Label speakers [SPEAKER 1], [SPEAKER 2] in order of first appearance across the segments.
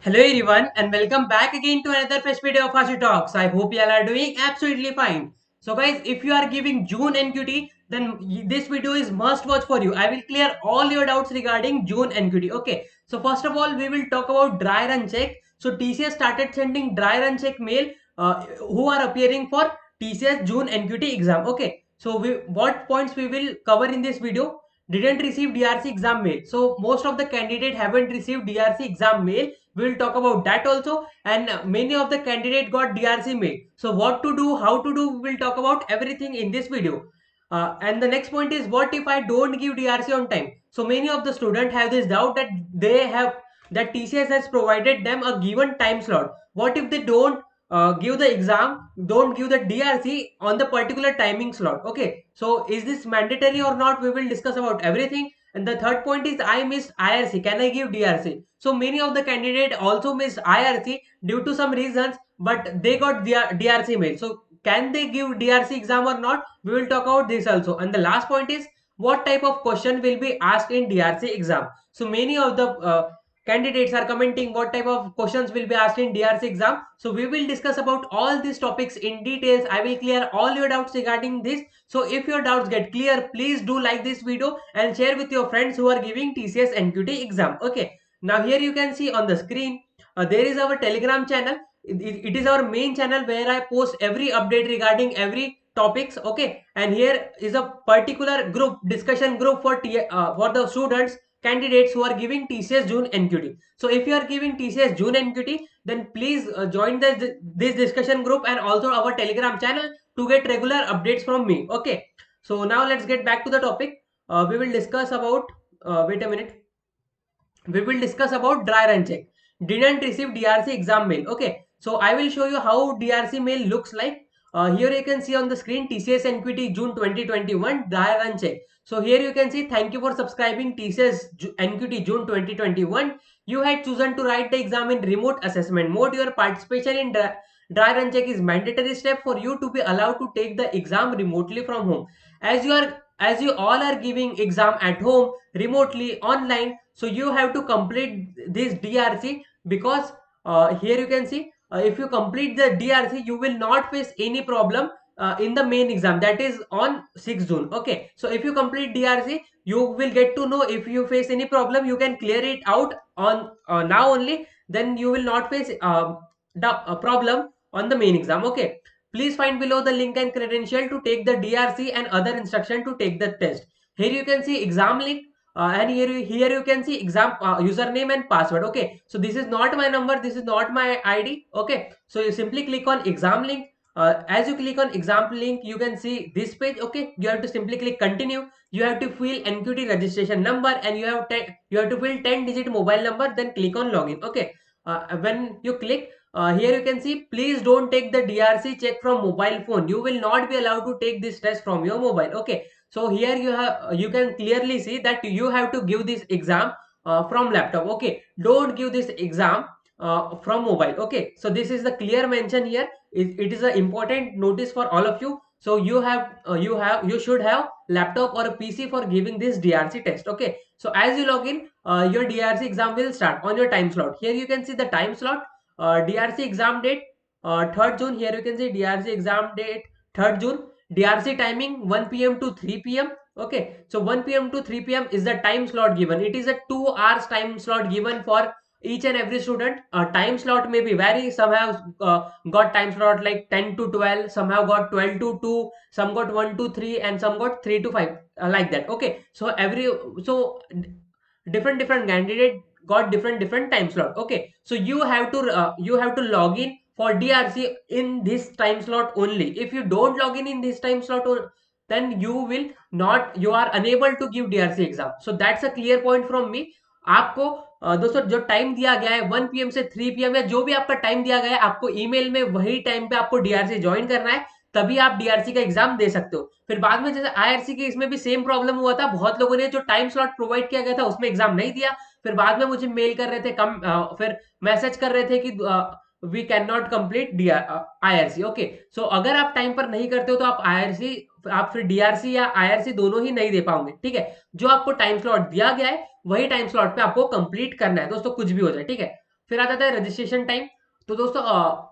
[SPEAKER 1] Hello everyone and welcome back again to another fresh video of Hashi Talks. I hope you all are doing absolutely fine. So guys, if you are giving June NQT, then this video is must watch for you. I will clear all your doubts regarding June NQT. Okay. So first of all, we will talk about dry run check. So TCS started sending dry run check mail who are appearing for TCS June NQT exam. Okay. So what points we will cover in this video? Didn't receive DRC exam mail. So most of the candidate haven't received DRC exam mail. We will talk about that also, and many of the candidate got DRC mail. So what to do, how to do, we will talk about everything in this video. And the next point is, what if I don't give DRC on time? So many of the students have this doubt that they have that TCS has provided them a given time slot. What if they don't give the exam, don't give the DRC on the particular timing slot? Okay, so is this mandatory or not? We will discuss about everything. And the third point is, I missed IRC. Can I give DRC? So many of the candidate also missed IRC due to some reasons, but they got DRC mail. So can they give DRC exam or not? We will talk about this also. And the last point is, what type of question will be asked in DRC exam? So many of the candidates are commenting what type of questions will be asked in DRC exam. So we will discuss about all these topics in details. I will clear all your doubts regarding this. So if your doubts get clear, please do like this video and share with your friends who are giving TCS NQT exam. Okay. Now here you can see on the screen, there is our Telegram channel. It is our main channel where I post every update regarding every topics. Okay. And here is a particular group, discussion group for the students, candidates who are giving TCS June NQT. So if you are giving TCS June NQT, then please join this discussion group and also our Telegram channel to get regular updates from me. Okay. So now let's get back to the topic. We will discuss about, wait a minute. We will discuss about dry run check. Didn't receive DRC exam mail. Okay. So I will show you how DRC mail looks like. Here you can see on the screen TCS NQT June 2021 dry run check. So here you can see, thank you for subscribing TCS NQT June 2021. You had chosen to write the exam in remote assessment mode. Your participation in dry run check is mandatory step for you to be allowed to take the exam remotely from home. As you all are giving exam at home remotely online, so you have to complete this DRC, because here you can see, if you complete the DRC, you will not face any problem in the main exam, that is on 6th June. Okay, so if you complete DRC, you will get to know if you face any problem, you can clear it out on now only, then you will not face the problem on the main exam. Okay, please find below the link and credential to take the DRC and other instruction to take the test. Here you can see exam link, and here you can see exam username and password. Okay, so this is not my number, this is not my ID. Okay, so you simply click on exam link. As you click on exam link, you can see this page. Okay, you have to simply click continue. You have to fill NQT registration number, and you have to fill 10-digit mobile number, then click on login. Okay, when you click, here you can see, please don't take the DRC check from mobile phone. You will not be allowed to take this test from your mobile. Okay, so here you can clearly see that you have to give this exam from laptop. Okay, don't give this exam from mobile. Okay, so this is the clear mention here. It is an important notice for all of you. So you should have laptop or a PC for giving this DRC test. Okay, so as you log in, your DRC exam will start on your time slot. Here you can see the time slot, DRC exam date 3rd June. Here you can see DRC exam date 3rd June. DRC timing 1 p.m. to 3 p.m. Okay, so 1 p.m. to 3 p.m. is the time slot given. It is a 2 hours time slot given for each and every student. Time slot may be vary. Some have got time slot like 10 to 12, some have got 12 to 2, some got 1 to 3, and some got 3 to 5, like that. Okay, so different candidate got different time slot. Okay, so you have to log in for DRC in this time slot only. If you don't log in this time slot, then you are unable to give DRC exam. So that's a clear point from me. आपको दोस्तों जो time दिया गया है 1 PM से 3 PM, या जो भी आपका टाइम दिया गया है, आपको ईमेल में वही टाइम पे आपको डीआरसी ज्वाइन करना है, तभी आप डीआरसी का एग्जाम दे सकते हो। फिर बाद में जैसे आईआरसी के इसमें भी सेम प्रॉब्लम हुआ था, बहुत लोगों ने जो टाइम स्लॉट प्रोवाइड किया गया था उसमें एग्जाम नहीं दिया, फिर बाद में मुझे मेल कर रहे थे, फिर मैसेज कर रहे थे कि we can not complete IRC. Okay, so अगर आप टाइम पर नहीं करते हो तो आप फिर डीआरसी या आईआरसी दोनों ही नहीं दे पाओगे। ठीक है, जो आपको टाइम स्लॉट दिया गया है वही टाइम स्लॉट पे आपको कंप्लीट करना है दोस्तों, कुछ भी हो जाए। ठीक है, फिर आ जाता है रजिस्ट्रेशन टाइम। तो दोस्तों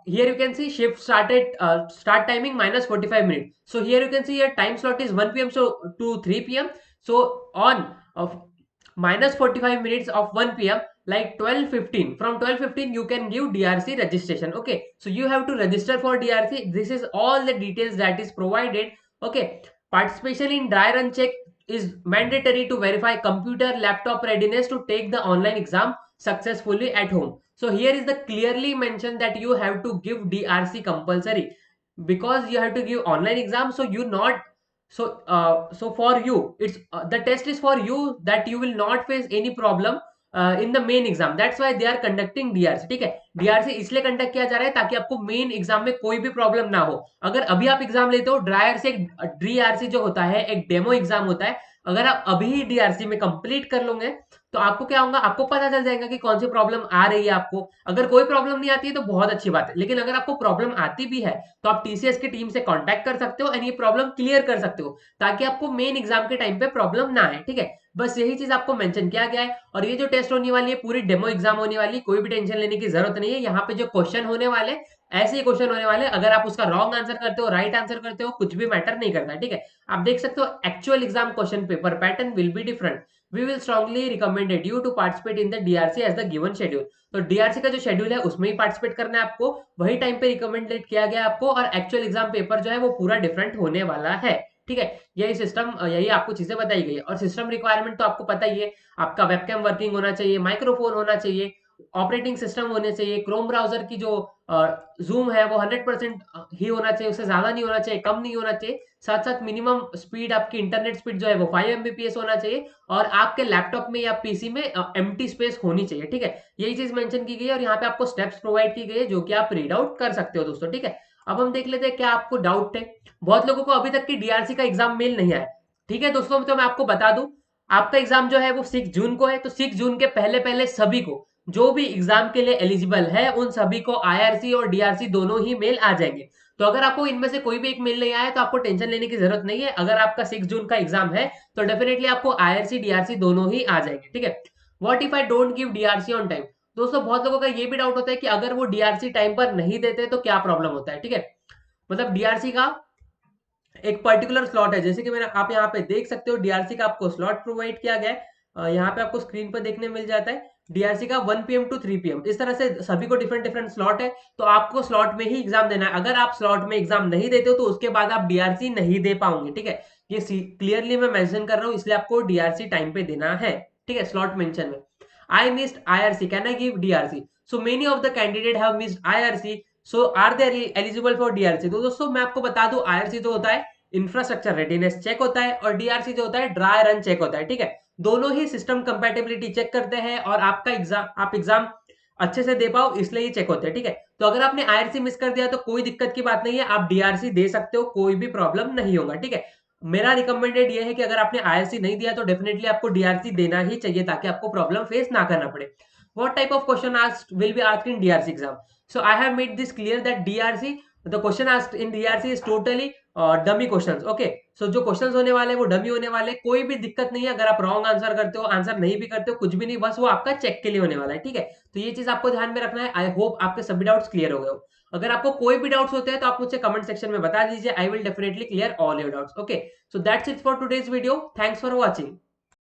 [SPEAKER 1] here you can see shift start timing -45 minute. So here you can see your time slot is 1 p.m. so to 3 p.m. So on of -45 minutes of 1 p.m. like 12:15, from 12:15 you can give DRC registration. Okay, so you have to register for DRC. This is all the details that is provided. Okay, participation in dry run check is mandatory to verify computer laptop readiness to take the online exam successfully at home. So here is the clearly mentioned that you have to give DRC compulsory, because you have to give online exam. So you not, so for you it's the test is for you, that you will not face any problem in the main exam. That's why they are conducting DRC. ठीक है, DRC इसलिए conduct किया जा रहा है ताकि आपको main exam में कोई भी प्रॉब्लम ना हो। अगर अभी आप एग्जाम लेते हो ड्रायर से, DRC जो होता है एक डेमो एग्जाम होता है, अगर आप अभी ही DRC में कंप्लीट कर लोगे तो आपको क्या होगा, आपको पता चल जाएगा कि कौन सी प्रॉब्लम आ रही है आपको। अगर कोई प्रॉब्लम नहीं आती है तो बहुत अच्छी बात है, लेकिन अगर आपको प्रॉब्लम आती भी है तो आप TCS की टीम से कांटेक्ट कर सकते हो एंड ये प्रॉब्लम क्लियर कर सकते हो, ताकि आपको मेन एग्जाम के टाइम पे प्रॉब्लम ना आए। ठीक है, बस यही चीज आपको मेंशन किया गया है। और ये जो टेस्ट होने वाली है पूरी डेमो एग्जाम होने वाली, कोई भी टेंशन लेने की जरूरत नहीं है। यहाँ पे जो क्वेश्चन होने वाले ऐसे ही क्वेश्चन होने वाले, अगर आप उसका रॉन्ग आंसर करते हो राइट आंसर करते हो कुछ भी मैटर नहीं करता। ठीक है, आप देख सकते हो actual exam question paper pattern will be different. We will strongly recommended you to participate in the DRC as the given schedule. तो DRC का जो शेड्यूल है उसमें ही पार्टिसिपेट करना है आपको, वही टाइम पे रिकमेंडेड किया गया आपको। और एक्चुअल एग्जाम पेपर जो है वो पूरा डिफरेंट होने वाला है। ठीक है, यही सिस्टम, यही आपको चीजें बताई गई है। और सिस्टम रिक्वायरमेंट तो आपको पता ही है, आपका वेबकैम वर्किंग होना चाहिए, माइक्रोफोन होना चाहिए, ऑपरेटिंग सिस्टम होने चाहिए, क्रोम ब्राउजर की जो जूम है वो 100% ही होना चाहिए, उससे ज्यादा नहीं होना चाहिए, कम नहीं होना चाहिए। साथ साथ मिनिमम स्पीड, आपकी इंटरनेट स्पीड जो है वो 5 Mbps होना चाहिए। और आपके लैपटॉप में या पीसी में एम्प्टी स्पेस होनी चाहिए। ठीक है, यही चीज मेंशन की गई है और यहाँ पे आपको स्टेप्स प्रोवाइड की गई है जो कि आप रीड आउट कर सकते हो दोस्तों। ठीक है, अब हम देख लेते हैं क्या आपको डाउट है। बहुत लोगों को अभी तक की DRC का एग्जाम मेल नहीं आया। ठीक है दोस्तों, तो मैं आपको बता दूं, आपका एग्जाम जो है वो 6 जून को है। तो 6 जून के पहले पहले सभी को, जो भी एग्जाम के लिए एलिजिबल है, उन सभी को IRC और DRC दोनों ही मेल आ जाएंगे। तो अगर आपको इनमें से कोई भी एक मेल नहीं आया तो आपको टेंशन लेने की जरूरत नहीं है। अगर आपका 6 जून का एग्जाम है तो डेफिनेटली आपको IRC DRC दोनों ही आ जाएंगे। ठीक है, what if I don't give DRC on time. दोस्तों बहुत लोगों का ये भी डाउट होता है कि अगर वो DRC टाइम पर नहीं देते तो क्या प्रॉब्लम होता है। ठीक है, मतलब DRC का एक पर्टिकुलर स्लॉट है, जैसे कि मैंने आप यहाँ पे देख सकते हो DRC का आपको स्लॉट प्रोवाइड किया गया है। यहाँ पे आपको स्क्रीन पर देखने मिल जाता है DRC का 1 PM to 3 PM, इस तरह से सभी को डिफरेंट डिफरेंट स्लॉट है। तो आपको स्लॉट में ही एग्जाम देना है। अगर आप स्लॉट में एग्जाम नहीं देते हो तो उसके बाद आप DRC नहीं दे पाओगे। ठीक है, ये क्लियरली मैं मेंशन कर रहा हूँ, इसलिए आपको DRC टाइम पे देना है। ठीक है, स्लॉट मेंशन में I missed IRC, can I give DRC? So many of the candidate have missed IRC, so are they eligible for DRC? तो दोस्तों मैं आपको बता दूं, IRC जो होता है इंफ्रास्ट्रक्चर रेडीनेस चेक होता है, और DRC जो होता है ड्राई रन चेक होता है। ठीक है, दोनों ही सिस्टम कंपैटिबिलिटी चेक करते हैं और आपका एग्जाम, आप एग्जाम अच्छे से दे पाओ इसलिए ये चेक होते हैं। ठीक है, तो अगर आपने IRC मिस कर दिया तो कोई दिक्कत की बात नहीं है, आप DRC दे सकते हो, कोई भी प्रॉब्लम नहीं होगा। ठीक है, मेरा रिकमेंडेड ये है कि अगर आपने IRC नहीं दिया तो डेफिनेटली आपको DRC देना ही चाहिए, ताकि आपको प्रॉब्लम फेस ना करना पड़े। What type of question asked will be asked in DRC exam? So I have made this clear that DRC, the question asked in DRC is totally dummy questions. Okay, so जो questions होने वाले वो dummy होने वाले, कोई भी दिक्कत नहीं है। अगर आप रॉन्ग आंसर करते हो, आंसर नहीं भी करते हो, कुछ भी नहीं, बस वो आपका चेक के लिए होने वाला है। ठीक है, तो ये चीज आपको ध्यान में रखना है। आई होप आपके सभी डाउट्स क्लियर हो गए हो। अगर आपको कोई भी डाउट्स होते हैं तो आप मुझे कमेंट सेक्शन में बता दीजिए, I will definitely clear all your doubts. Okay, so that's it for today's video, thanks for watching.